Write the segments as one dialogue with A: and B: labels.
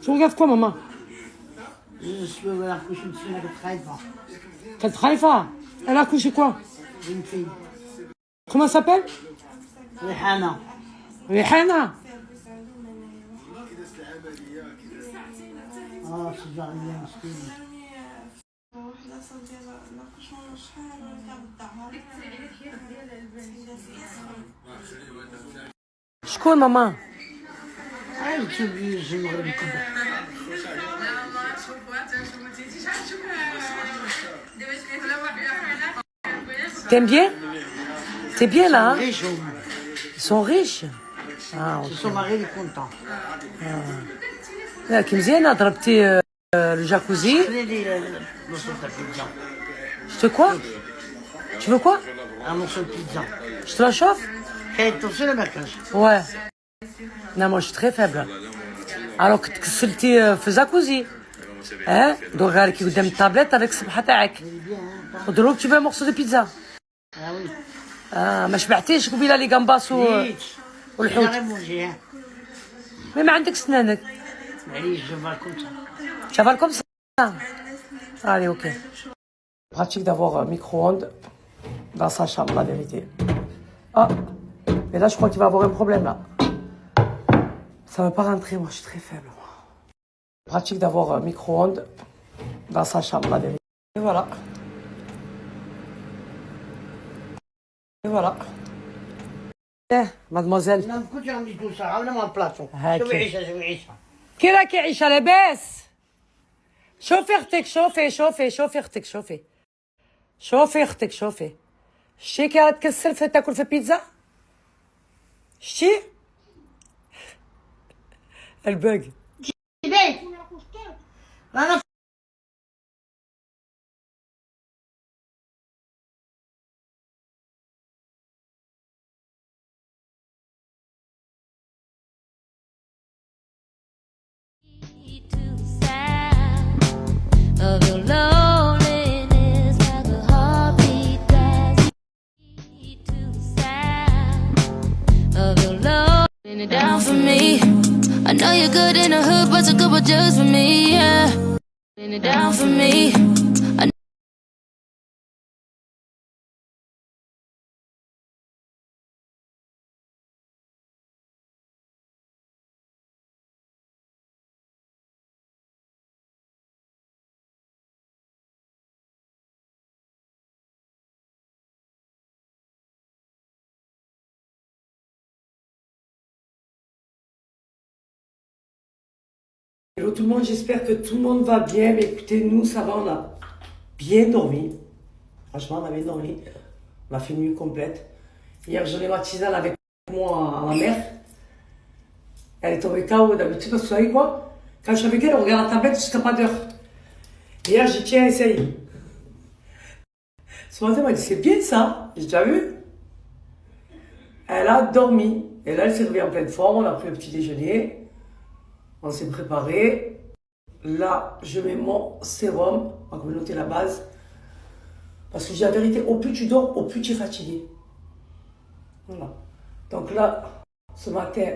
A: Tu regardes quoi, maman?
B: Je suis à la couche une fille avec Haïfa.
A: Quelle Haïfa? Elle a accouché quoi?
B: Une fille.
A: Comment elle s'appelle?
B: Rihana.
A: Rihana.
B: اه شجع لي مسكين.
A: شكون ماما؟
B: هاي تشوفي شي المغرب كله.
A: T'aimes bien? C'est bien là, hein?
B: Riche هما.
A: Ils sont riches. Ah,
B: سي سون ماري لي كونطون.
A: كي مزيانة ضربتي الجاكوزي.
B: خلي لي نص تاع البيتزا.
A: Je te quoi? Tu veux quoi?
B: Un morceau de pizza.
A: Je te la chauffe?
B: كاين توصي ولا ما كانش؟
A: Ouais. Non, moi je suis très faible. Alors que تكسلتي في جاكوزي. Hein? Donc regarde qui قدام التابلت avec الصبحة تاعك. ودروك tu veux un morceau de pizza.
B: اه وي.
A: ما شبعتيش قبيله لي جامباس والحوت.
B: غير مونجي ها.
A: مي ما عندك سنانك.
B: معليش جو فالكم
A: Chaval comme ça. Allez, ok. Pratique d'avoir un micro-ondes dans sa chambre, la vérité. Ah, mais là, je crois qu'il va avoir un problème, là. Ça ne veut pas rentrer, moi, je suis très faible. Moi. Pratique d'avoir un micro-ondes dans sa chambre, la vérité. Et voilà. Et voilà. Eh, mademoiselle.
B: انا ما كنتش عندي توسع عامله مع البلاطو.
A: هاكي.
B: شوفي عيشه شوفي عيشه.
A: كي راكي عايشة لاباس؟ شوفي اختك شوفي اختك شوفي اختك شتي كي راه تكسر في تاكل في بيتزا؟ شتي؟ الباق
B: بيت انا
C: Of your loneliness, like a heartbeat that's to the sound of your love. Laying it down for me. I know you're good in the hood, but you're good but just for me, yeah. Laying it down for me. I
A: Hello tout le monde, j'espère que tout le monde va bien. Mais écoutez, nous ça va, on a bien dormi. Franchement, on a bien dormi. On a fait une nuit complète. Hier, j'en ai ma tisane avec moi à la mer. Elle est tombée KO d'habitude parce que vous savez quoi? Quand je suis avec elle, on regarde la tablette jusqu'à pas d'heure. Hier, j'ai dit tiens, essaye. Ce matin, elle m'a dit c'est bien ça. J'ai déjà vu. Elle a dormi. Et là, elle s'est réveillée en pleine forme. On a pris le petit déjeuner. On s'est préparé. Là, je mets mon sérum. On va noter la base. Parce que j'ai la vérité, au plus tu dors, au plus tu es fatigué. Voilà. Donc là, ce matin,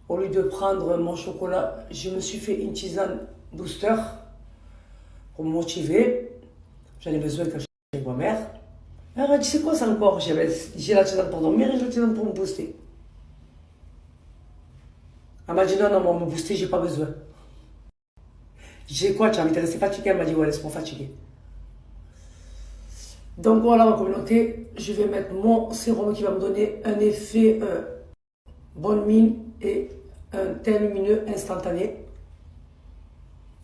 A: au lieu de prendre mon chocolat, je me suis fait une tisane booster pour me motiver. J'en ai besoin quand je suis avec ma mère. Elle m'a dit, c'est quoi ça encore? J'ai la tisane pour dormir et j'ai la tisane pour me booster. Elle m'a dit, non, moi, me booster, j'ai pas besoin. J'ai quoi? Tu as envie de rester fatigué? Elle m'a dit, ouais, laisse-moi fatiguer. Donc voilà, ma communauté, je vais mettre mon sérum qui va me donner un effet bonne mine et un teint lumineux instantané.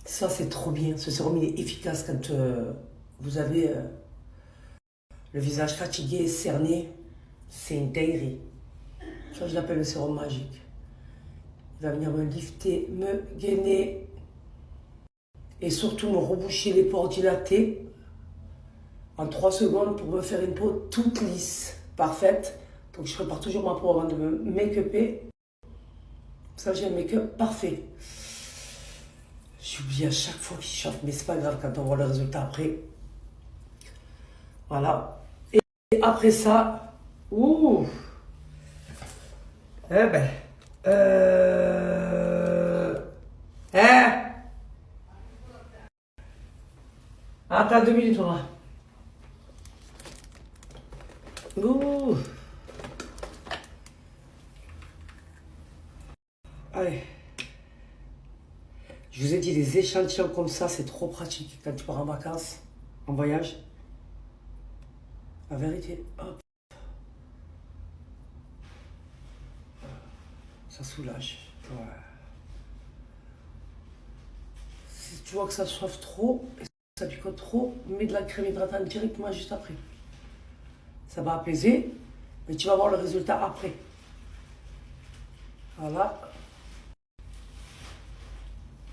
A: Ça, c'est trop bien. Ce sérum, il est efficace quand vous avez le visage fatigué, cerné. C'est une dinguerie. Ça, je l'appelle le sérum magique. Il va venir me lifter, me gainer et surtout me reboucher les pores dilatés en 3 secondes pour me faire une peau toute lisse, parfaite. Donc je prépare toujours ma peau avant de me make-upper. Ça, j'ai un make-up parfait. J'oublie à chaque fois qu'il chauffe, mais c'est pas grave quand on voit le résultat après. Voilà. Et après ça, Ouh. Eh ben. Hein? Attends 2 minutes, on va. Ouh. Allez. Je vous ai dit, les échantillons comme ça, c'est trop pratique quand tu pars en vacances, en voyage. La vérité, hop. Ça soulage. Ouais. Si tu vois que ça chauffe trop, et ça picote trop, mets de la crème hydratante directement juste après. Ça va apaiser, mais tu vas voir le résultat après. Voilà.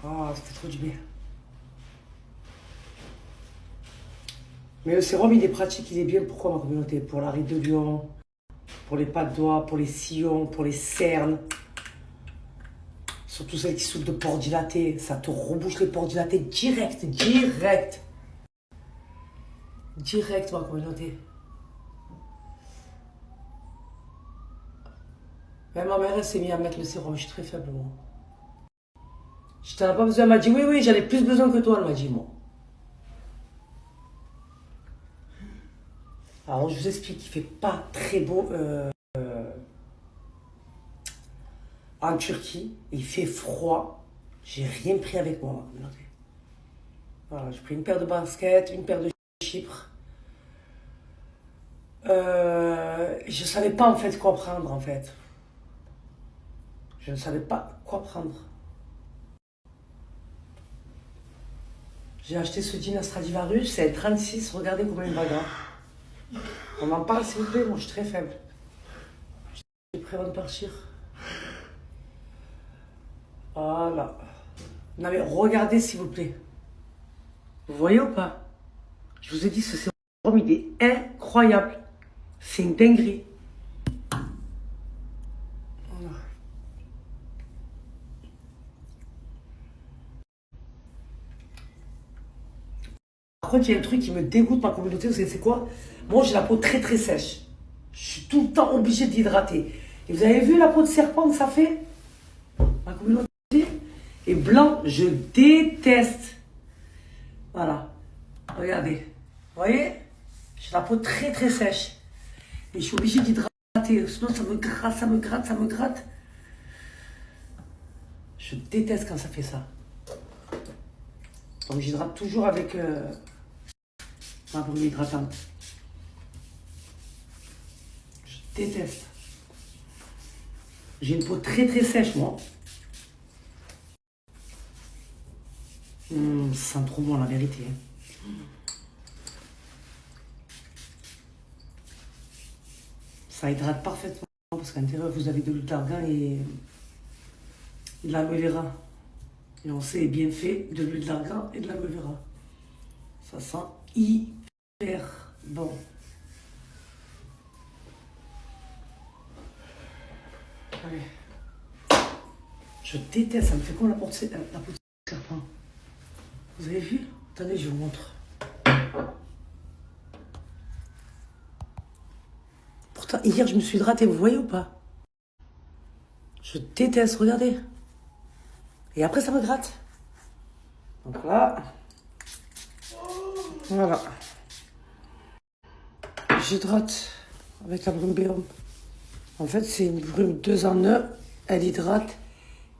A: Ah, c'était trop du bien. Mais le sérum, il est pratique, il est bien. Pourquoi ma communauté? Pour la ride de lion, pour les pas de doigts, pour les sillons, pour les cernes. Surtout celles qui souffrent de pores dilatés. Ça te rebouche les pores dilatés direct, direct. Direct, ma communauté. Même ma mère, elle s'est mise à mettre le sérum. Je suis très faible, moi. Je t'en ai pas besoin. Elle m'a dit, oui, j'en ai plus besoin que toi, elle m'a dit, moi. Alors, je vous explique qu'il ne fait pas très beau en Turquie. Il fait froid. J'ai rien pris avec moi. Voilà, j'ai pris une paire de baskets, une paire de Chypre. Je ne savais pas, en fait, quoi prendre, en fait. Je ne savais pas quoi prendre. J'ai acheté ce jean à Stradivarius, c'est 36, regardez combien il va grand. On m'en parle s'il vous plaît, moi je suis très faible. Je suis prêt avant de partir. Voilà. Non mais regardez s'il vous plaît. Vous voyez ou pas? Je vous ai dit ce sérum il est incroyable. C'est une dinguerie. Voilà. Par contre, il y a un truc qui me dégoûte ma communauté, vous savez c'est quoi? Moi j'ai la peau très très sèche. Je suis tout le temps obligée d'hydrater. Et vous avez vu la peau de serpent que ça fait? Ma communauté? Et blanc, je déteste. Voilà. Regardez. Vous voyez? J'ai la peau très très sèche. Et je suis obligée d'hydrater. Sinon ça me gratte, ça me gratte, ça me gratte. Je déteste quand ça fait ça. Donc j'hydrate toujours avec ma brume hydratante. Je déteste. J'ai une peau très très sèche moi. Ça sent trop bon la vérité. Ça hydrate parfaitement parce qu'à l'intérieur vous avez de l'huile d'argan et de l'aloe vera. Et on sait bien fait de l'huile d'argan et de l'aloe vera. Ça sent hyper bon. Allez. Je déteste, ça me fait comme la peau de serpent. Vous avez vu? Attendez, je vous montre. Pourtant, hier, je me suis hydratée, vous voyez ou pas? Je déteste, regardez. Et après, ça me gratte. Donc là, voilà. J'hydrate avec la brume Béum. En fait, c'est une brume 2 en 1. Elle hydrate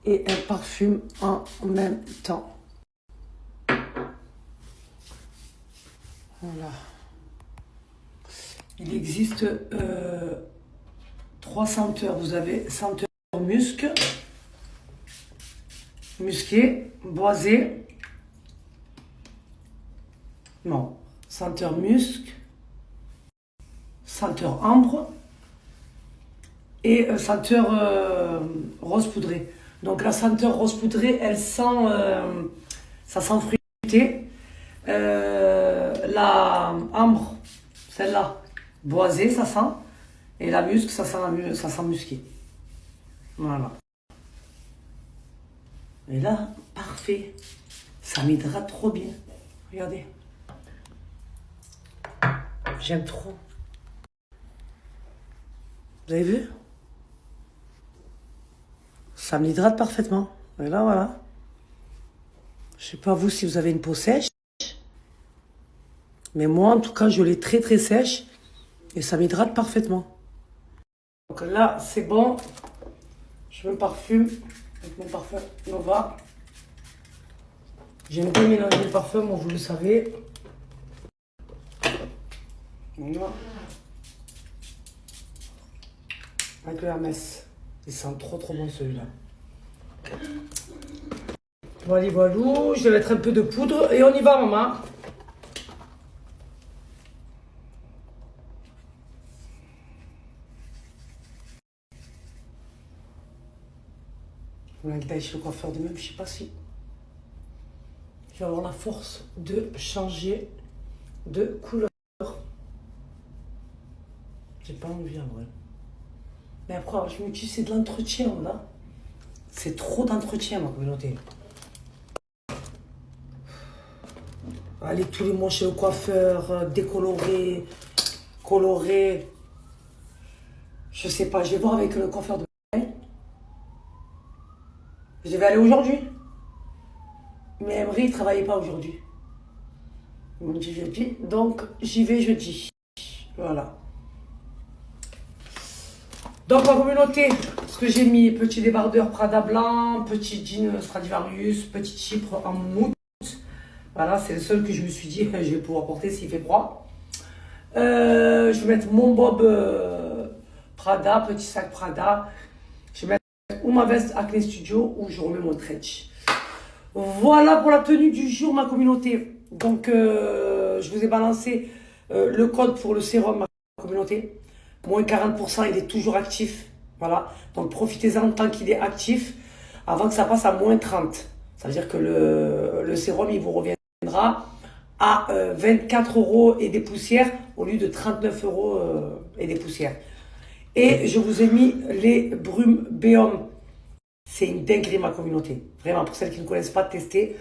A: et elle parfume en même temps. Voilà. Il existe 3 senteurs. Vous avez senteur musc, musqué, boisé. Non, senteur musc, senteur ambre et senteur rose poudré. Donc la senteur rose poudrée, elle sent, ça sent fruité. La ambre, celle-là, boisée, ça sent. Et la musc, ça sent musqué. Voilà. Et là, parfait. Ça m'hydrate trop bien. Regardez. J'aime trop. Vous avez vu? Ça m'hydrate parfaitement. Et là, voilà. Je sais pas vous si vous avez une peau sèche. Mais moi, en tout cas, je l'ai très très sèche. Et ça m'hydrate parfaitement. Donc là, c'est bon. Je me parfume avec mon parfum Nova. J'aime bien mélanger le parfum, moi, vous le savez. Voilà. Avec le Hermès. Il sent trop trop bon celui-là. Voilà, voilà. Je vais mettre un peu de poudre et on y va, maman. On a le chez le coiffeur de même, je sais pas si je vais avoir la force de changer de couleur. J'ai pas envie en vrai. Mais après, je me dis c'est de l'entretien là. C'est trop d'entretien ma communauté. Aller tous les mois chez le coiffeur, décolorer, colorer. Je sais pas, je vais voir avec le coiffeur de je vais aller aujourd'hui. Mais Emery, il ne travaillait pas aujourd'hui. Il me dit jeudi. Donc, j'y vais jeudi. Voilà. Donc, ma communauté, ce que j'ai mis, petit débardeur Prada blanc, petit jean Stradivarius, petit chypre en mousse. Voilà, c'est le seul que je me suis dit, je vais pouvoir porter s'il fait froid. Je vais mettre mon bob Prada, petit sac Prada. Je vais mettre ou ma veste Acne Studio ou je remets mon trench. Voilà pour la tenue du jour, ma communauté. Donc, je vous ai balancé le code pour le sérum, ma communauté. Moins 40%, il est toujours actif. Voilà. Donc, profitez-en tant qu'il est actif avant que ça passe à moins 30. Ça veut dire que le sérum, il vous reviendra à 24 € et des poussières au lieu de 39 € et des poussières. Et je vous ai mis les brumes Béum. C'est une dinguerie, ma communauté. Vraiment, pour celles qui ne connaissent pas, tester.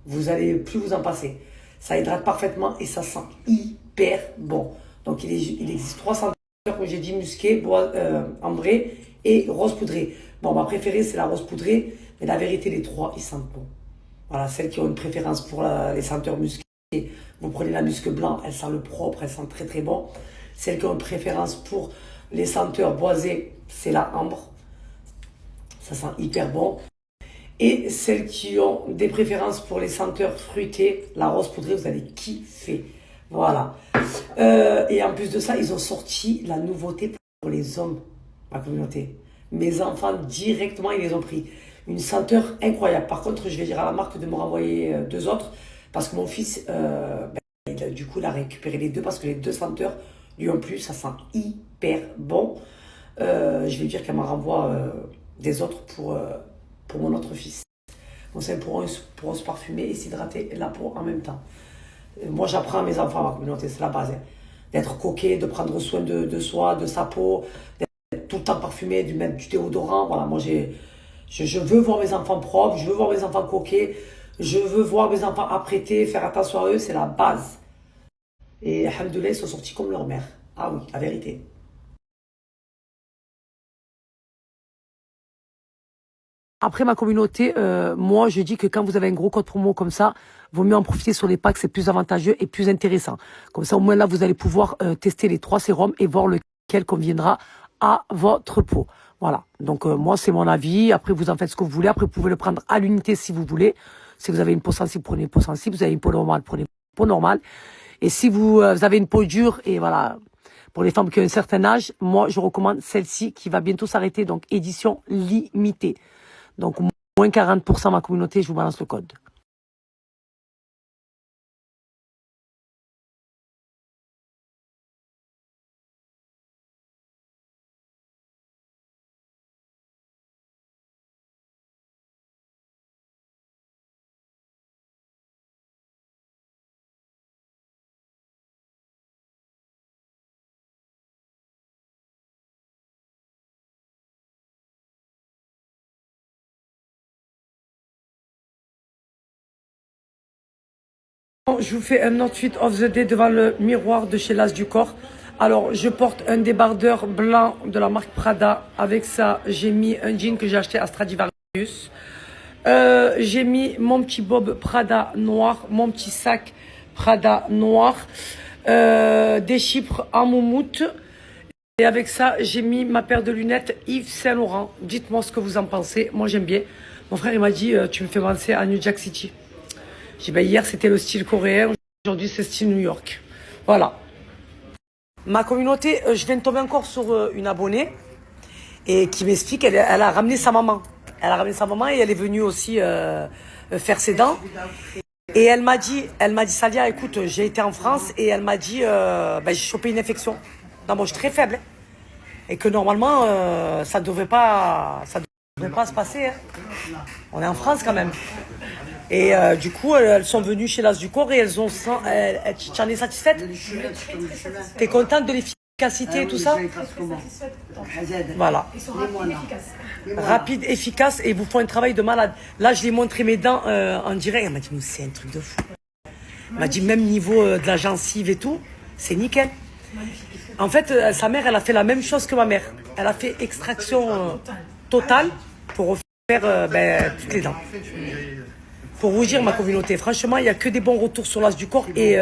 A: Vous allez plus vous en passer. Ça hydrate parfaitement et ça sent hyper bon. Donc, il existe 3 senteurs, comme j'ai dit, musqué, ambré et rose poudré. Bon, ma préférée, c'est la rose poudrée. Mais la vérité, les 3, ils sentent bon. Voilà, celles qui ont une préférence pour les senteurs musquées, vous prenez la musque blanc, elle sent le propre, elle sent très très bon. Celles qui ont une préférence pour les senteurs boisées, c'est la ambre. Ça sent hyper bon. Et celles qui ont des préférences pour les senteurs fruitées, la rose poudrée, vous allez kiffer. Voilà. Et en plus de ça, ils ont sorti la nouveauté pour les hommes, ma communauté. Mes enfants, directement, ils les ont pris. Une senteur incroyable. Par contre, je vais dire à la marque de me renvoyer 2 autres. Parce que mon fils, du coup, il a récupéré les 2 parce que les 2 senteurs lui ont plu. Ça sent hyper bon. Je vais dire qu'elle m'en renvoie des autres pour mon autre fils. Comme ça, ils pourront se parfumer et s'hydrater la peau en même temps. Moi, j'apprends à mes enfants, ma communauté, c'est la base. Hein. D'être coquet, de prendre soin de soi, de sa peau, d'être tout le temps parfumé, de mettre du déodorant. Voilà, moi, je veux voir mes enfants propres, je veux voir mes enfants coquets, je veux voir mes enfants apprêtés, faire attention à eux, c'est la base. Et alhamdoulilah, ils sont sortis comme leur mère. Ah oui, la vérité. Après ma communauté, moi je dis que quand vous avez un gros code promo comme ça, vaut mieux en profiter sur les packs, c'est plus avantageux et plus intéressant. Comme ça au moins là vous allez pouvoir tester les 3 sérums et voir lequel conviendra à votre peau. Voilà, donc moi c'est mon avis, après vous en faites ce que vous voulez, après vous pouvez le prendre à l'unité si vous voulez. Si vous avez une peau sensible, prenez une peau sensible, vous avez une peau normale, prenez une peau normale. Et si vous avez une peau dure et voilà, pour les femmes qui ont un certain âge, moi je recommande celle-ci qui va bientôt s'arrêter, donc édition limitée. Donc, moins 40% ma communauté, je vous balance le code. Je vous fais un outfit of the day devant le miroir de chez L'As du Corps Alors, je porte un débardeur blanc de la marque Prada. Avec ça, j'ai mis un jean que j'ai acheté à Stradivarius. J'ai mis mon petit bob Prada noir, mon petit sac Prada noir, des chypres en moumoute. Et avec ça, j'ai mis ma paire de lunettes Yves Saint Laurent. Dites-moi ce que vous en pensez. Moi, j'aime bien. Mon frère, il m'a dit, tu me fais penser à New Jack City. J'ai dit, ben, hier, c'était le style coréen. Aujourd'hui, c'est le style New York. Voilà. Ma communauté, je viens de tomber encore sur une abonnée et qui m'explique qu'elle a ramené sa maman. Elle a ramené sa maman et elle est venue aussi faire ses dents. Et elle m'a dit, Salia, écoute, j'ai été en France et elle m'a dit, j'ai chopé une infection. Non, moi, je suis très faible. Hein. Et que normalement, ça ne devrait pas se passer. Hein. On est en France quand même. Et du coup, elles sont venues chez l'As du Corps et elles ont... Tu en es satisfaite? T'es contente de l'efficacité et tout ça? Voilà.
D: Ils sont rapides et efficaces.
A: Rapide, efficace et vous font un travail de malade. Là, je lui ai montré mes dents en direct. Elle m'a dit, c'est un truc de fou. Elle m'a dit, même niveau de la gencive et tout, c'est nickel. En fait, sa mère, elle a fait la même chose que ma mère. Elle a fait extraction totale pour refaire toutes les dents. Pour vous dire, ma communauté, franchement, il n'y a que des bons retours sur l'As du Corps. Et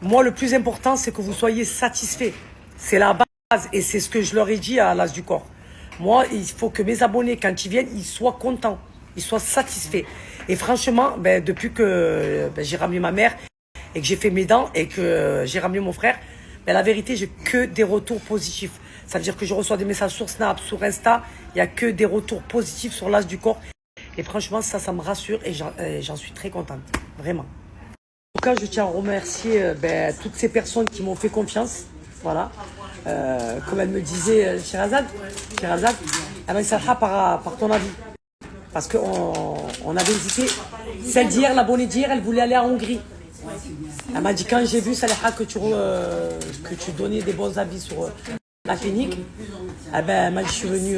A: moi, le plus important, c'est que vous soyez satisfaits. C'est la base et c'est ce que je leur ai dit à l'As du Corps. Moi, il faut que mes abonnés, quand ils viennent, ils soient contents, ils soient satisfaits. Et franchement, depuis que j'ai ramené ma mère et que j'ai fait mes dents et que j'ai ramené mon frère, la vérité, j'ai que des retours positifs. Ça veut dire que je reçois des messages sur Snap, sur Insta. Il n'y a que des retours positifs sur l'As du Corps. Et franchement, ça me rassure et j'en suis très contente. Vraiment. En tout cas, je tiens à remercier toutes ces personnes qui m'ont fait confiance. Voilà. Comme elle me disait, Sherazade, elle m'a dit ça par ton avis. Parce qu'on avait hésité. Celle d'hier, l'abonnée d'hier, elle voulait aller en Hongrie. Elle m'a dit, quand j'ai vu Saliha que tu donnais des bons avis sur la clinique, elle m'a dit, je suis venue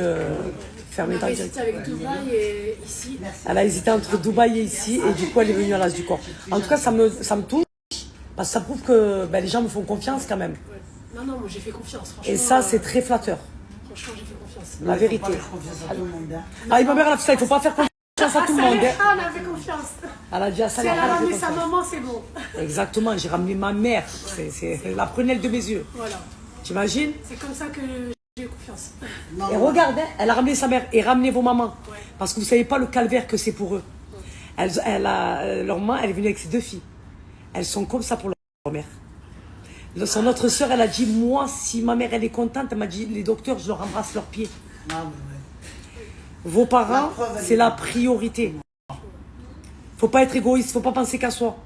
A: faire mes dents.
D: Elle a hésité avec Dubaï et ici.
A: Elle a hésité entre Dubaï et ici, et du coup, elle est venue à l'As du Corps. En tout cas, ça me touche, parce que ça prouve que les gens me font confiance quand même.
D: Non, moi j'ai fait confiance, franchement.
A: Et ça, c'est très flatteur.
D: Franchement, j'ai fait confiance.
A: La vérité.
B: Confiance à tout le monde.
A: Ah, ma mère, elle a fait ça, il ne faut pas faire confiance à tout le monde.
D: Ah, on a fait confiance.
A: Elle a dit à
D: Si
A: Saliha,
D: elle a ramené sa maman, c'est bon.
A: Exactement, j'ai ramené ma mère. C'est la prunelle de mes yeux.
D: Voilà.
A: T'imagines?
D: C'est comme ça que j'ai eu confiance.
A: Et regarde, elle a ramené sa mère et ramené vos mamans. Parce que vous ne savez pas le calvaire que c'est pour eux. Leur maman, elle est venue avec ses deux filles. Elles sont comme ça pour leur mère. Son autre sœur, elle a dit, moi, si ma mère, elle est contente, elle m'a dit, les docteurs, je leur embrasse leurs pieds. Vos parents, c'est la priorité. Faut pas être égoïste, faut pas penser qu'à soi.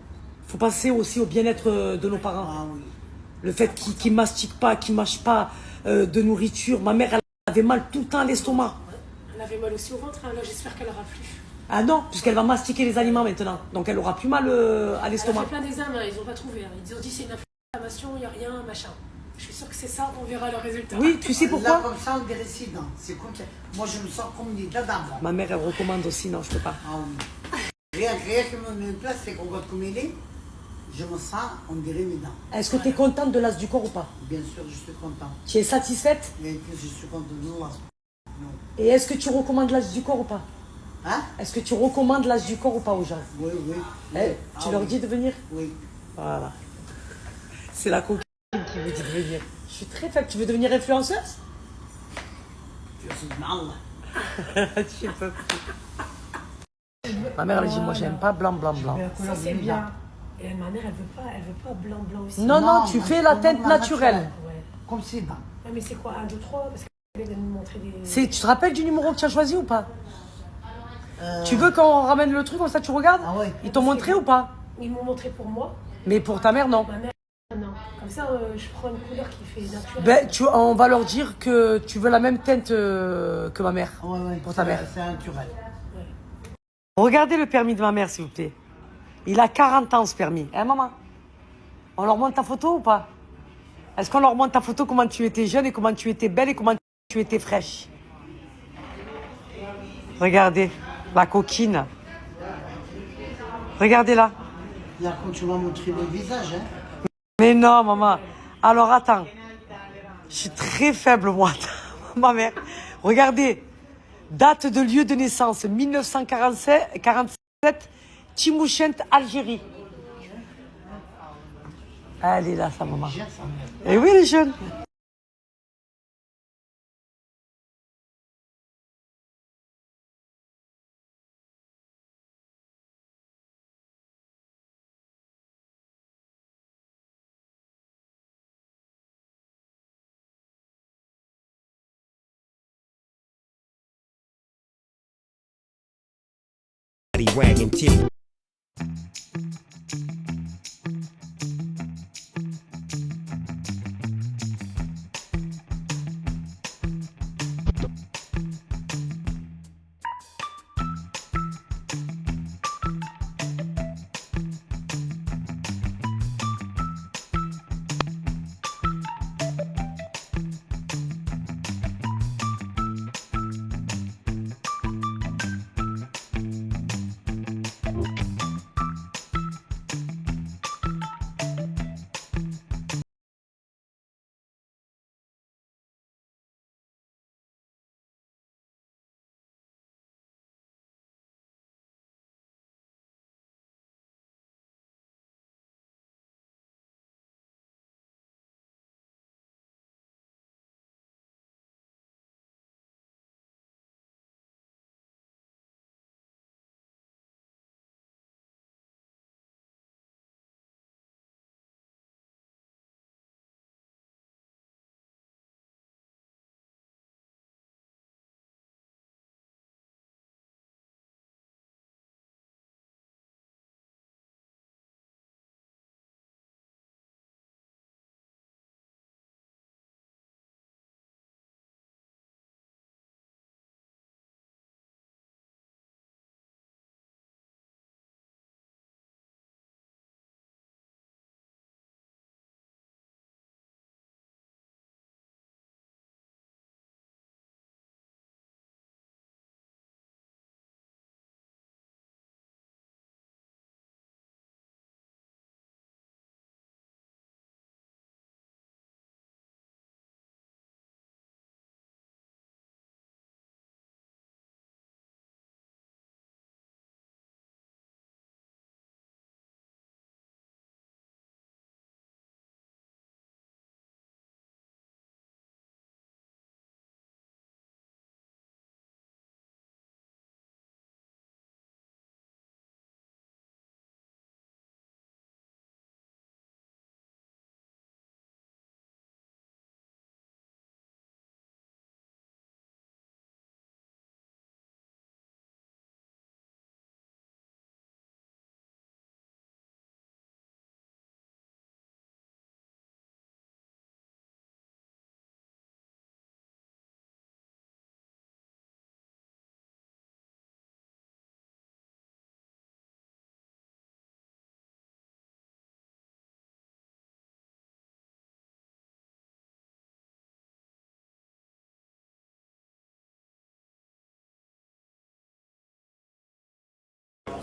A: Faut penser aussi au bien-être de nos parents. Le fait qu'ils mastiquent pas, qu'ils mâchent pas de nourriture. Ma mère, elle avait mal tout le temps à l'estomac.
D: Elle avait mal aussi au ventre, hein. Là j'espère qu'elle aura plus.
A: Ah non, puisqu'elle va mastiquer les aliments maintenant. Donc elle aura plus mal à l'estomac.
D: Elle a fait plein d'examens, ils n'ont pas trouvé. Hein. Ils ont dit c'est une inflammation, il n'y a rien, machin. Je suis sûre que c'est ça, on verra le résultat.
A: Oui, tu sais pourquoi?
B: Là, comme ça, on dirait si, non. C'est comme ça. Moi, je me sens comme des dents d'avant.
A: Ma mère, elle recommande aussi, non, je peux pas.
B: Ah oui. Rien que me met en place, c'est qu'on voit comme il est. Je me sens, on dirait mes dents.
A: Est-ce que tu es contente de l'As du Corps ou pas?
B: Bien sûr, je suis content.
A: Tu es satisfaite?
B: Et puis, je suis content de nous.
A: Et est-ce que tu recommandes l'As du Corps ou pas?
B: Hein?
A: Est-ce que tu recommandes l'As du Corps ou pas aux gens?
B: Oui, oui.
A: Tu leur dis de venir?
B: Oui.
A: Voilà. C'est la coquine qui vous dit de venir. Je suis très faible. Tu veux devenir influenceuse?
B: Je suis mal.
A: Tu peux. Ma mère, elle dit, moi, j'aime pas blanc.
D: Ça c'est bien. Et ma mère, elle veut pas blanc aussi.
A: Non, tu fais la teinte naturelle.
D: Ouais.
B: Comme c'est dents.
D: Ah, mais c'est quoi 1, 2, 3 parce qu'elle vient de nous montrer des...
A: Tu te rappelles du numéro que tu as choisi ou pas? Tu veux qu'on ramène le truc comme ça, tu regardes?
B: Ah ouais.
A: Ils t'ont montré ou pas?
D: Ils m'ont montré pour moi.
A: Mais pour ta mère, non.
D: Ma mère, non. Comme ça, je prends une couleur qui fait naturelle.
A: On va leur dire que tu veux la même teinte que ma mère.
B: Ouais,
A: Pour ta mère.
B: C'est naturel.
D: Ouais.
A: Regardez le permis de ma mère, s'il vous plaît. Il a 40 ans, ce permis. Hein, maman? On leur montre ta photo ou pas? Est-ce qu'on leur montre ta photo, comment tu étais jeune et comment tu étais belle et comment tu étais fraîche? Regardez, la coquine. Regardez-la.
B: Là, quand tu vas montrer le visage, hein.
A: Mais non, maman. Alors, attends. Je suis très faible, moi, ma mère. Regardez, date de lieu de naissance, 1947, Timouchent, Algérie. Elle est là, sa maman. Et oui, les jeunes.
E: Wagging titty.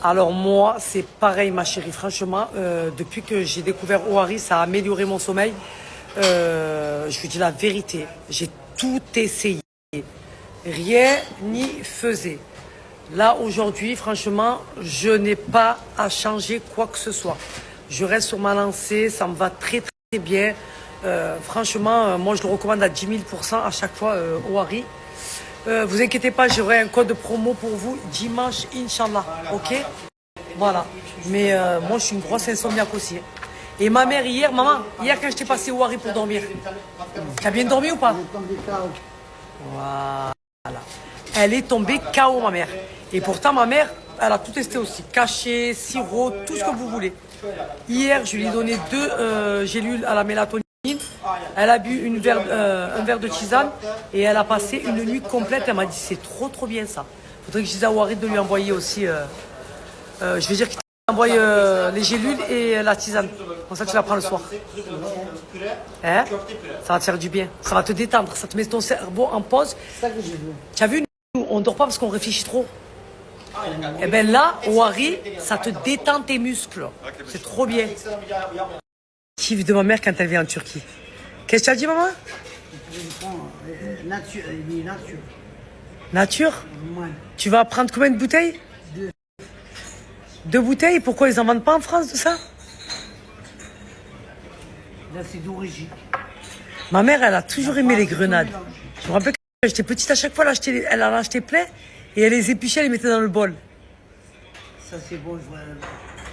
F: Alors moi, c'est pareil ma chérie, franchement, depuis que j'ai découvert Ouari, ça a amélioré mon sommeil. Je vous dis la vérité, j'ai tout essayé, rien n'y faisait. Là aujourd'hui, franchement, je n'ai pas à changer quoi que ce soit. Je reste sur ma lancée, ça me va très très bien. Franchement, moi je le recommande à 10 000% à chaque fois, Ouari. Vous inquiétez pas, j'aurai un code promo pour vous dimanche, Inch'Allah, ok? Voilà, mais moi je suis une grosse insomniaque aussi. Et ma mère hier, maman, hier quand je t'ai passé Ouari pour dormir, tu as bien dormi ou pas? Voilà, elle est tombée KO ma mère. Et pourtant ma mère, elle a tout testé aussi, cachet, sirop, tout ce que vous voulez. Hier, je lui ai donné 2 gélules à la mélatonine. Elle a bu un verre de tisane et elle a passé une nuit complète. Elle m'a dit c'est trop trop bien ça. Faudrait que je dise à Ouari de lui envoyer aussi. Je vais dire qu'il t'envoie les gélules et la tisane. Comme ça tu la prends le soir. Hein? Ça va te faire du bien. Ça va te détendre. Ça te met ton cerveau en pause. Tu as vu, nous, on dort pas parce qu'on réfléchit trop. Et bien là, Ouari, ça te détend tes muscles. C'est trop bien. Kiff de ma mère quand elle vient en Turquie. Qu'est-ce que tu as dit, maman?
B: Je prends nature, nature.
F: Nature?
B: Ouais.
F: Tu vas prendre combien de bouteilles?
B: 2.
F: 2 bouteilles? Pourquoi ils en vendent pas en France de ça?
B: Là, c'est d'origine.
F: Ma mère, elle a toujours aimé les grenades. Je me rappelle quand j'étais petite, à chaque fois, elle en achetait plein et elle les épluchait, elle les mettait dans le bol.
B: Ça, c'est bon.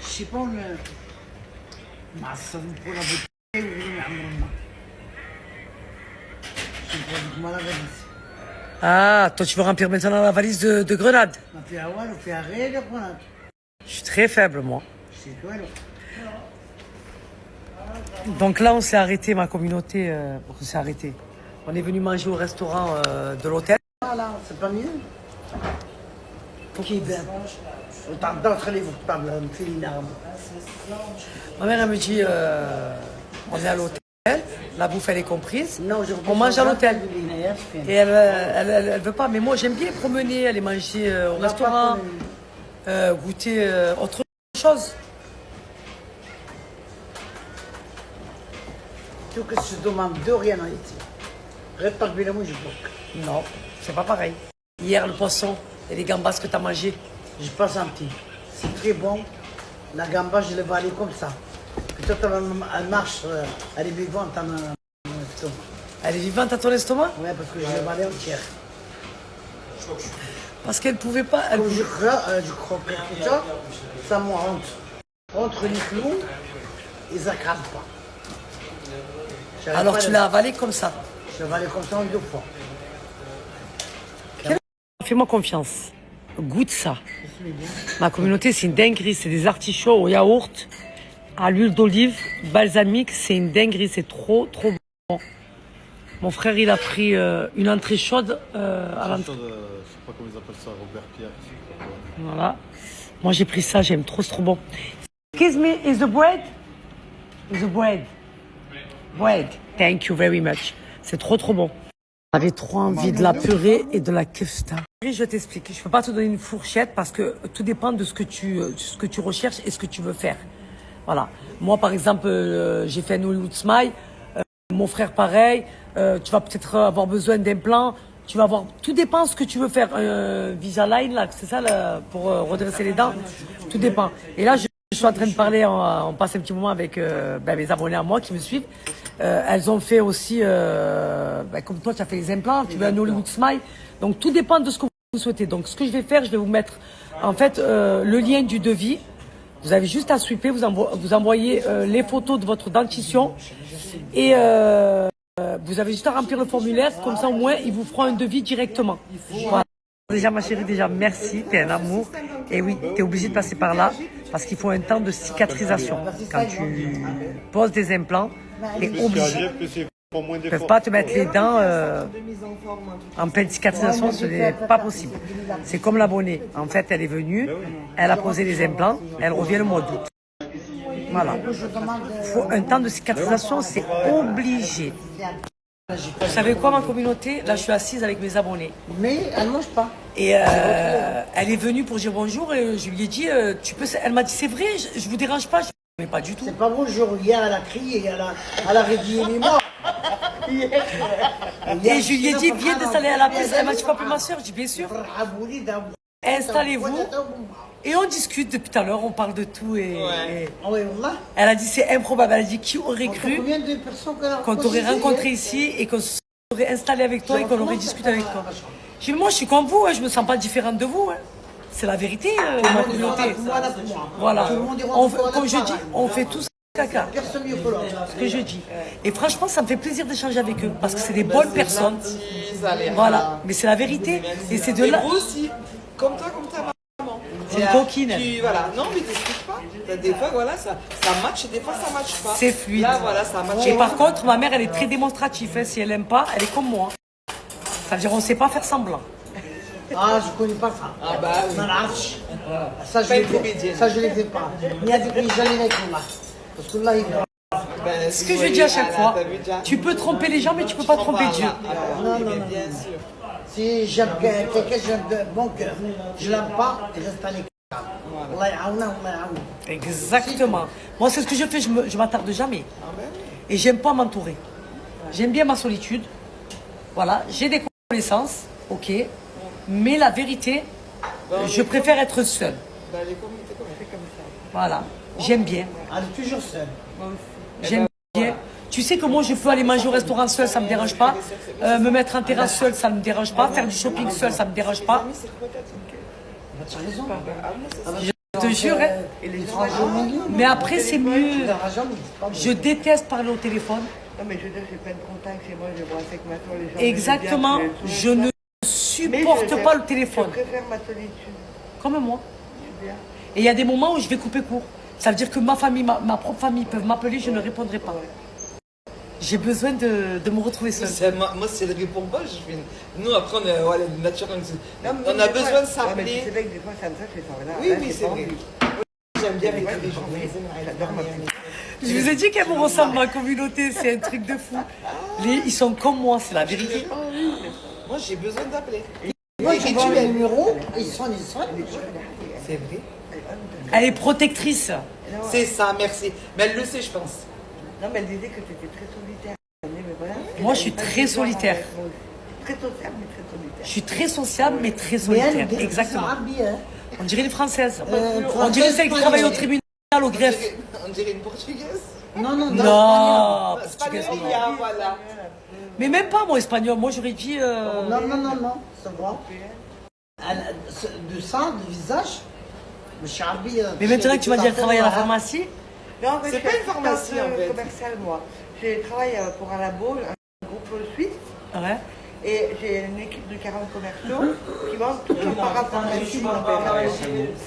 B: Je sais pas, mais... Ça vous prend la bouteille ou le je prends moi la valise.
F: Ah, toi, tu veux remplir maintenant la valise de grenades?
B: On fait à Wall, on fait à Ré, la grenade.
F: Je suis très faible, moi.
B: C'est toi, là.
F: Donc là, on s'est arrêté, ma communauté, on s'est arrêté. On est venu manger au restaurant de l'hôtel.
B: Voilà, c'est pas mieux. Ok, ben. Autant d'entre les vous parlent, me fait une arme.
F: Ma mère, elle me dit, on est à l'hôtel, la bouffe, elle est comprise.
B: Non,
F: On mange à l'hôtel. Et elle veut pas, mais moi, j'aime bien promener, aller manger au restaurant, goûter autre chose.
B: Tu veux que je te demande de rien en ici. Reste pas que le mot, je bloque.
F: Non, c'est pas pareil. Hier, le poisson et les gambas que tu as mangé.
B: J'ai pas senti. C'est très bon. La gamba, je l'ai valée comme ça. Peut-être elle marche, elle est vivante dans mon estomac.
F: Elle est vivante à ton estomac?
B: Ouais, parce que je l'ai valée entière.
F: Parce qu'elle pouvait pas.
B: Quand je croque quelque chose, ça me rentre. Entre les clous, et ça crase pas. J'arrive
F: Alors
B: pas
F: tu
B: à-
F: l'as avalé comme ça.
B: Je l'ai valée comme ça en 2 fois.
F: Fais-moi confiance. Goûte ça. Ma communauté, c'est une dinguerie. C'est des artichauts au yaourt, à l'huile d'olive, balsamique. C'est une dinguerie. C'est trop, trop bon. Mon frère, il a pris une entrée chaude à l'entrée.
G: Je sais pas comment ils appellent ça, Robert Pierre.
F: Voilà. Moi, j'ai pris ça. J'aime trop. C'est trop bon. Excuse me, is the bread? Is the bread? Bread. Thank you very much. C'est trop, trop bon. J'avais trop envie de la purée et de la kefta. Je t'explique. Je peux pas te donner une fourchette parce que tout dépend de ce que tu recherches et ce que tu veux faire. Voilà. Moi, par exemple, j'ai fait un Hollywood Smile. Mon frère, pareil. Tu vas peut-être avoir besoin d'implants. Tu vas avoir. Tout dépend de ce que tu veux faire. Visalign, là, c'est ça, là, pour redresser les dents. Tout dépend. Et là, je suis en train de parler. On passe un petit moment avec mes abonnés à moi qui me suivent. Elles ont fait aussi, comme toi, tu as fait les implants. Tu veux un Hollywood Smile. Donc, tout dépend de ce que vous souhaitez. Donc, ce que je vais faire, je vais vous mettre, en fait, le lien du devis. Vous avez juste à swiper, vous envoyez les photos de votre dentition et vous avez juste à remplir le formulaire. Comme ça, au moins, ils vous feront un devis directement. Voilà. Déjà, ma chérie, déjà, merci. T'es un amour. Et oui, t'es obligé de passer par là parce qu'il faut un temps de cicatrisation. Quand tu poses des implants, t'es obligé. Ils ne peuvent pas te mettre les dents en pleine cicatrisation, ce n'est pas possible. C'est comme l'abonnée. En fait, elle est venue, elle a posé les implants, elle revient le mois d'août. Voilà. Il faut un temps de cicatrisation, c'est obligé. Vous savez quoi, ma communauté? Là, je suis assise avec mes abonnés.
B: Mais elle ne mange pas.
F: Et elle est venue pour dire bonjour et je lui ai dit, elle m'a dit, c'est vrai, je vous dérange pas. Mais pas du tout.
B: C'est pas bonjour. Hier, elle a crié, elle a réduit les morts.
F: Et je lui ai dit, viens t'installer à la place. Elle m'a dit, tu peux appeler ma soeur? Je dis, bien sûr. Installez-vous. Et on discute depuis tout à l'heure, on parle de tout. Et elle a dit, c'est improbable. Elle a dit, qui aurait cru
B: Combien de personnes
F: qu'on t'aurait rencontré ici et qu'on serait installé avec toi et qu'on aurait discuté avec toi? Je dis, moi, je suis comme vous, je me sens pas différente de vous. C'est la vérité, ma communauté. Voilà. Comme je dis, on fait tous caca. Ce que je dis. Et franchement, ça me fait plaisir d'échanger avec eux parce que c'est des bonnes personnes. Voilà. Mais c'est la vérité. Et c'est de là.
H: Vous aussi, comme toi, comme ta maman.
F: C'est une coquine.
H: Voilà. Non, mais t'expliques pas. Des fois, voilà, ça match, des fois, ça match pas.
F: C'est fluide.
H: Là, voilà, ça match.
F: Et par contre, ma mère, elle est très démonstrative. Si elle aime pas, elle est comme moi. Ça veut dire, on sait pas faire semblant.
B: Ah, je connais pas ça.
H: Ah bah oui.
B: Ça, je les fais pas. Il y a des pays, j'en ai avec moi. Parce que là, il
H: Ben,
F: Ce que je dis à chaque fois, tu peux tromper les gens, mais tu peux pas tromper Dieu.
B: Non, bien sûr. Si j'aime quelqu'un, j'aime de bon cœur. Je l'aime pas, et reste à l'écart.
F: Exactement. Moi, c'est ce que je fais, je m'attarde jamais. Et j'aime pas m'entourer. J'aime bien ma solitude. Voilà, j'ai des connaissances, ok. Mais la vérité, je préfère être seule.
H: Bah, les communautés comme ça.
F: Voilà, j'aime bien.
B: Elle est toujours seule.
F: J'aime bien. Tu sais que moi, je peux aller manger au restaurant seul, ça me dérange pas. Me mettre en terrasse seul, ça me dérange pas. Faire du shopping seul, ça me dérange pas.
B: Tu as raison.
F: Je te jure. Hein. Mais après, c'est mieux. Je déteste parler au téléphone.
I: Non, mais je veux dire, j'ai plein de contacts chez moi, je vois avec ma soeur, les gens.
F: Exactement. Je ne supporte pas le téléphone.
I: Je préfère ma solitude.
F: Comme moi.
I: C'est bien.
F: Et il y a des moments où je vais couper court. Ça veut dire que ma famille, ma propre famille peuvent m'appeler, je ne répondrai pas. J'ai besoin de me retrouver seule.
H: Moi, si elle ne répond pas, je fais. Nous, après, on est voilà, naturel.
I: Non, mais
H: On a
I: des
H: besoin
I: fois-
H: de s'appeler.
I: Ouais, mais c'est vrai que des fois, ça me fait ça. Là,
H: Oui,
I: là,
H: oui,
I: j'ai
H: c'est
I: pas
H: vrai.
I: envie.
H: J'aime bien avec
I: Ouais,
H: les gens.
I: j'adore ma petite.
F: Je vous ai dit qu'elle me ressemble, ma communauté, c'est un truc de fou. Ils sont comme moi, c'est la vérité.
H: Moi, j'ai besoin d'appeler.
B: Moi,
H: Et
B: je
H: tu
B: vois le
H: aimes.
B: numéro, ils sont.
H: C'est vrai.
F: Elle est protectrice.
H: C'est ça, merci. Mais elle le sait, je pense.
I: Non, mais elle disait que tu étais très solitaire. Mais voilà,
F: Moi, je suis très solitaire.
I: Très sociable, mais très solitaire.
F: Je suis très sociable, mais très
B: Mais
F: solitaire.
B: elle,
F: Exactement.
B: bien.
F: On dirait les Françaises. On
B: Française,
F: dirait celles qui travaillent au
B: espagnole.
F: tribunal, au greffe.
H: On dirait une portugaise.
B: Non, non,
F: Non,
H: C'est pas
F: portugaise, non.
H: le voilà.
F: Mais même pas moi espagnol. Moi, j'aurais dit.
B: Non, non, non, non, ça va. De ça, du visage, le charbi.
F: Mais maintenant que tu m'as dit qu'elle travaille à la pharmacie,
I: Non, en fait,
H: C'est
I: je
H: pas
I: suis
H: une pharmacie,
I: assistante,
H: en fait.
I: commerciale, moi. Je travaille pour un labo, un groupe suisse.
F: ouais.
I: Et j'ai une équipe de 40 commerciaux qui vendent tout en parapharmacie.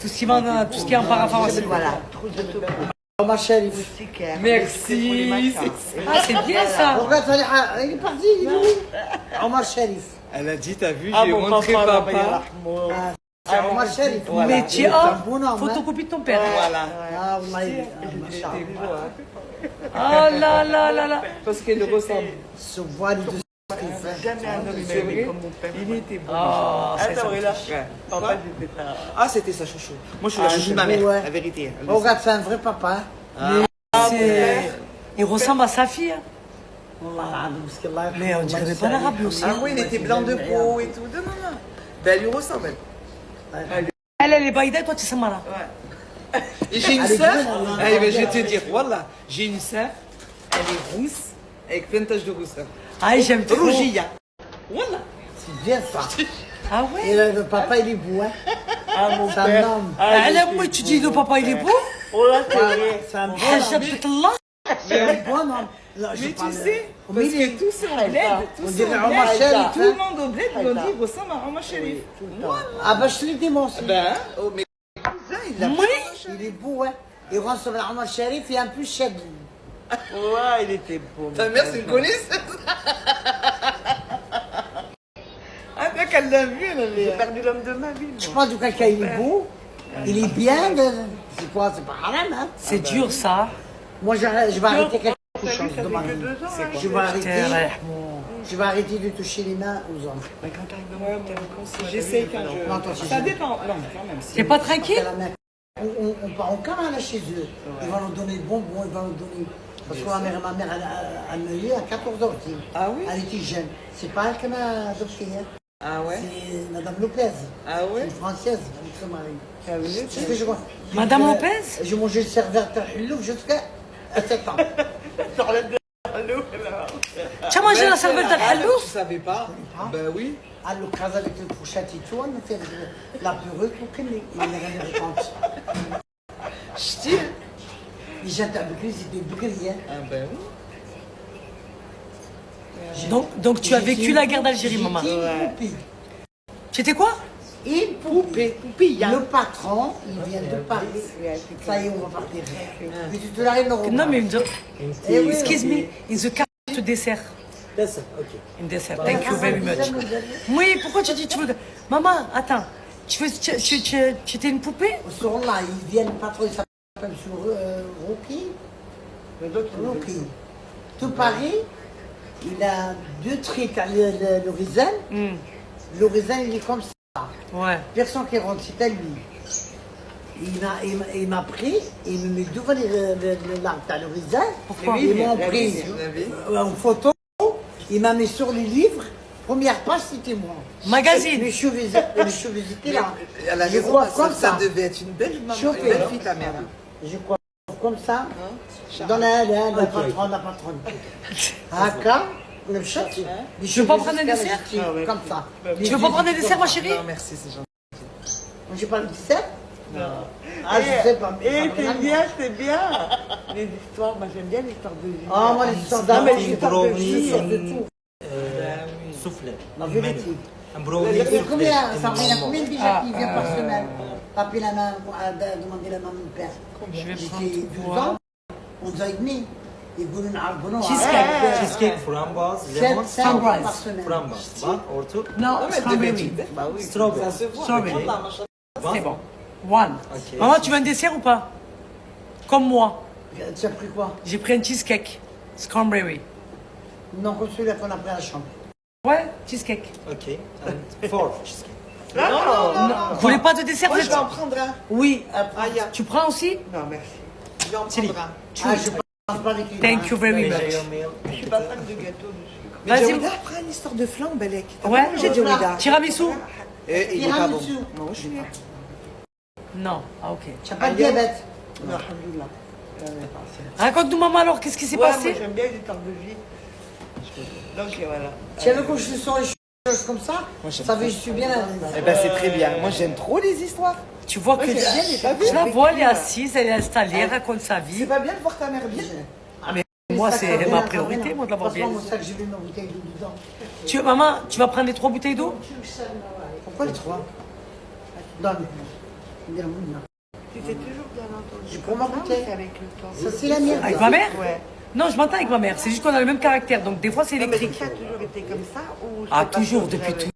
F: Tout ce qui va, tout ce qui est en parapharmacie.
I: Voilà, trousse de topo,
B: Ma chérie.
I: moustiquaire.
H: Merci.
I: pour les machins.
F: Ah, c'est bien ça.
B: Regarde, il est parti, il est où Omar Sharif.
G: Elle a dit, t'as vu,
H: Ah,
G: j'ai
H: mon
G: montré
H: papa,
G: papa.
B: C'est Omar Sharif.
F: Mais tu
B: Il est un
F: as
B: bon homme, hein.
F: photocopie de ton père.
H: Voilà.
B: Ah, Wallah, il est
F: Oh là là là là.
H: Parce qu'elle ressemble.
B: Ce voile de
I: Jamais un homme
H: C'est
I: m'a
H: vrai.
I: aimé comme mon père.
H: Il était beau.
F: Oh,
I: Ah,
F: c'est
I: ça
F: ça.
I: vrai là.
H: Ouais.
I: Papa, j'étais ça.
H: Ah, c'était sa chouchou. Moi, je suis la chouchou de ma mère,
B: ouais.
H: la vérité. Elle le
B: Oh, regarde, c'est un vrai papa.
F: C'est- Il ressemble à sa fille. hein.
B: Wallah, parce que là,
F: Mais on dirait
B: Omar
F: pas
B: Sharif.
F: l'arabe aussi.
H: Ah oui, il était blanc de peau et tout. Non, non, non. Ben, elle lui ressemble.
F: Elle est baïda, toi tu sais malin.
H: Et j'ai une
B: Elle est
H: sœur.
B: brune, elle a
H: Eh ben, je vais te dire, voilà. J'ai une sœur. Elle est rousse, avec plein de taches de rousseur.
F: Ah, j'aime trop.
H: Rougia. Voilà.
B: C'est bien ça.
F: Ah
B: Et
F: ouais.
B: le papa, il est beau, hein.
I: Ah, mon
B: C'est un
I: père.
B: homme.
F: Elle aime moi, tu dis le papa il est beau.
I: Oh là, c'est vrai.
B: C'est un bon
F: Ah,
B: homme.
F: j'habite là.
B: C'est un bon homme. Non, je
H: Mais tu
B: parle-
H: sais,
B: au
H: parce
B: milieu.
H: que tous sont au bled.
B: On
H: Tous
B: dirait
H: sont au
B: Omar
H: bled.
B: Sharif,
H: Tout
B: hein.
H: le monde au bled, ils vont dire, il ressemble à Omar Sharif.
B: Ah, bah, je l'ai dit, moi aussi.
H: Ben, oh, mais cousin, il l'a
F: Oui.
H: pas.
B: Il est beau, hein. Il ressemble à Omar Sharif, il est un peu chèvre.
I: Ouais, il était beau.
H: Ta mère, c'est une connaisseuse. Ah, bien qu'elle l'a vu, elle
I: J'ai
H: avait.
I: perdu l'homme de ma vie,
B: Je
I: moi.
B: pense que quelqu'un, il est beau. Il est bien. C'est quoi? C'est pas haram, hein.
F: C'est dur ça.
B: Moi, je vais arrêter quelque
I: T'as
B: chose
I: vu, ça
B: de
I: fait
B: ma
I: que
B: vie.
I: 2 ans. hein.
B: Je vais arrêter.
F: Terre.
B: Je vais arrêter de toucher les mains aux hommes.
I: Mais quand t'arrives dans mon terrain,
H: J'essaie quand je.
B: Non, attends, c'est
H: Ça
B: jamais.
H: dépend. Non, quand même.
F: T'es pas tranquille?
B: La mère. On part en camarade chez eux. Ils vont nous donner des bonbons, ils vont nous donner. Parce que ma mère, elle m'a eu à 14 ans aussi.
H: Ah oui?
B: Elle était jeune. C'est pas elle qui m'a adopté. Hein.
H: Ah ouais?
B: C'est Madame Lopez.
H: Ah
B: C'est
H: ouais?
B: une Française avec son mari.
H: Ah oui,
B: C'est ce que je vois.
F: Madame
B: Je-
F: Lopez?
B: J'ai mangé le serveur de Hullouf jusqu'à 7 ans.
F: Tu as mangé la cervelle
H: Ah,
F: d'Al-Halouf?
H: tu savais pas? Ben oui.
B: À l'occasion avec le fourchette et tout, on a fait la perruque pour qu'elle ma mère elle est raconte.
H: Je dis.
B: Les gens avec lui, c'était brillant.
H: Ah ben oui.
F: Donc tu as vécu la guerre d'Algérie, maman. Tu étais quoi?
B: Une poupée. Le patron, il vient de Paris. Ça y est, on va partir. Mais tu te l'arrives au
F: Non mais
B: Eh oui,
F: excuse me,
B: ok.
F: in the carte dessert.
B: Ok.
F: In dessert. Thank you very much. Oui, pourquoi tu dis tu veux... Maman, attends. Tu étais une poupée?
B: Sur là, il vient le patron, il s'appelle Rookie. Rookie. Tout Paris, il a 2 trucs. Le raisin. Le raisin, il est comme ça.
F: Ouais.
B: Personne qui rentre, c'est à lui. Il m'a pris, et il me met devant l'arbre, t'as le raisin.
F: Pourquoi?
B: Ils m'ont pris en photo, il m'a mis sur le livre, Première page, c'était moi.
F: Magazine.
B: Les cheveux étaient là.
H: À la
B: Je
H: maison,
B: crois
H: ça,
B: comme
H: ça
B: ça.
H: devait être une belle maman, une
B: Chauffé.
H: belle fille, ta mère.
B: Je crois comme ça. Dans la patronne. Aka, le chat.
F: Tu veux pas prendre un dessert?
B: Comme ça.
F: Tu veux pas prendre un dessert, ma chérie?
H: Non, merci, c'est gentil.
B: Moi, j'ai pas le dessert. Ah, je sais pas.
I: Et c'est bien. Les histoires, moi j'aime bien l'histoire de vie.
B: Ah, moi, les histoires d'amour, les histoires de vie, de tout.
E: Soufflet.
B: La vérité.
E: Un brownie
B: Et
E: soufflé.
B: combien, ça revient à combien déjà qui vient par semaine? Taper la main, demander la main à mon père.
F: Je vais
B: J'étais
F: prendre
B: 12 ans, 11 ans et demi. يقولون عربنا
E: Cheesecake framboise, lemon,
B: 7 par
F: Framboise.
B: semaine.
E: framboise. One or two.
F: Non,
H: Mais
F: strawberry.
H: bah oui,
E: Strawberry.
H: ça se voit.
F: Strawberry.
E: One.
F: C'est bon. One.
E: Ok.
F: Maman, tu veux un dessert ou pas? Comme moi.
B: Tu as pris quoi?
F: J'ai pris un cheesecake. Cranberry.
B: Non, comme celui-là qu'on a pris à la chambre.
F: Ouais, cheesecake.
E: Ok. And four cheesecake.
F: Vous voulez pas de dessert?
H: Moi,
F: vous
H: je
F: êtes-
H: vais en prendre un.
F: Oui.
H: Ah, ya.
F: Tu prends aussi?
I: Non, merci.
H: Je vais en
F: Thierry.
H: prendre un.
B: Ah, je pense pas avec lui.
F: Thank you very
E: Enjoy
F: much.
E: your meal.
I: Je suis pas fan de gâteau de sucre.
H: Mais
F: Vas-y.
H: Jawida, prends une histoire de flan, Belek.
F: Ouais.
H: J'ai Jawida.
F: Tiramisu?
H: Il est pas bon.
B: Tiramisu.
H: Non, je suis
F: Non. Ah, ok.
B: Tu n'as pas de diabète.
I: Non, alhamdoulilah.
F: Raconte-nous, maman, alors, qu'est-ce qui s'est
I: Ouais, moi
F: passé?
I: j'aime bien les histoires de vie. Donc voilà.
B: Tu avais quand je suis sur les choses comme ça, ça veut que je suis bien à l'aise.
H: Eh ben, c'est très bien. Moi, j'aime trop les histoires.
F: Tu vois que
H: j'aime bien les
F: je la vois, elle est assise, elle est installée, elle raconte sa
H: C'est
F: vie.
H: pas bien de voir ta mère bien.
F: Moi,
B: Ça, ça
F: c'est
B: revient
F: ma
B: à
F: priorité,
B: rien.
F: moi, de l'avoir bien.
B: Franchement, moi, ça que j'ai vu ma bouteille d'eau dedans.
F: Maman, tu vas prendre les 3 bouteilles d'eau?
B: Pourquoi les 3? Donne. Dis la moune, là.
I: Tu t'es toujours bien entendu.
B: Je prends ma bouteille.
I: C'est avec le temps.
B: Ça, c'est la mienne.
F: Avec
B: ça.
F: ma mère?
I: Ouais.
F: Non, je m'entends avec ma mère. C'est juste qu'on a le même caractère, donc des fois, c'est
I: Mais
F: électrique.
I: ça a toujours été comme ça ou
F: Ah,
I: c'est pas
F: toujours,
I: toujours
F: depuis
I: avec-
F: tout.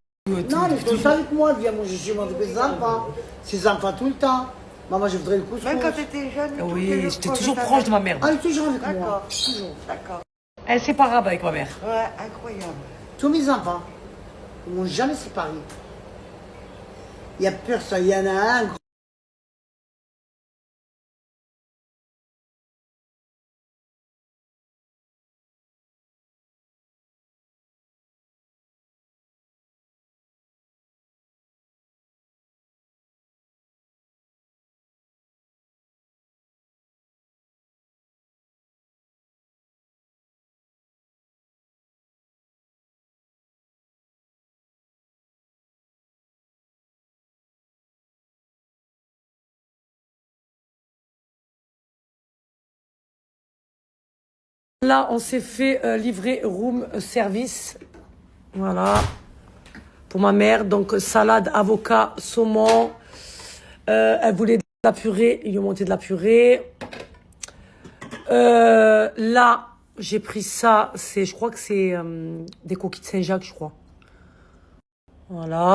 B: Non, elle est tout le temps avec moi. Elle vient manger chez moi avec ses enfants. Ses enfants tout le temps. Maman, je voudrais le couscous.
I: Même quand tu étais jeune.
F: Oui, j'étais
I: proche
F: toujours
I: ta
F: proche de
I: mère.
F: ma mère.
B: Ah, elle est toujours avec moi.
I: D'accord.
B: Toujours.
I: D'accord.
F: Elle est inséparable avec ma mère.
I: Ouais, incroyable.
B: Tous mes enfants, ils m'ont jamais séparé. Il n'y a personne. Il y en a un.
F: Là, on s'est fait livrer room service. Voilà. Pour ma mère. Donc, salade, avocat, saumon. Elle voulait de la purée. Ils lui ont monté de la purée. Là, j'ai pris ça. Je crois que c'est des coquilles de Saint-Jacques, je crois. Voilà.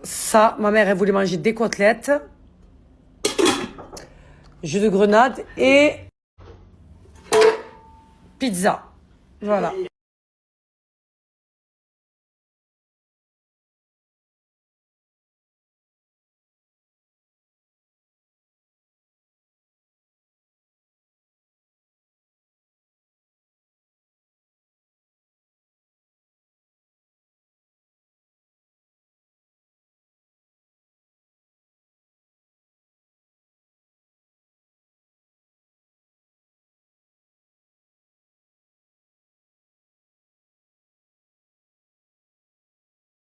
F: Ça, ma mère, elle voulait manger des côtelettes. Jus de grenade et pizza. Voilà.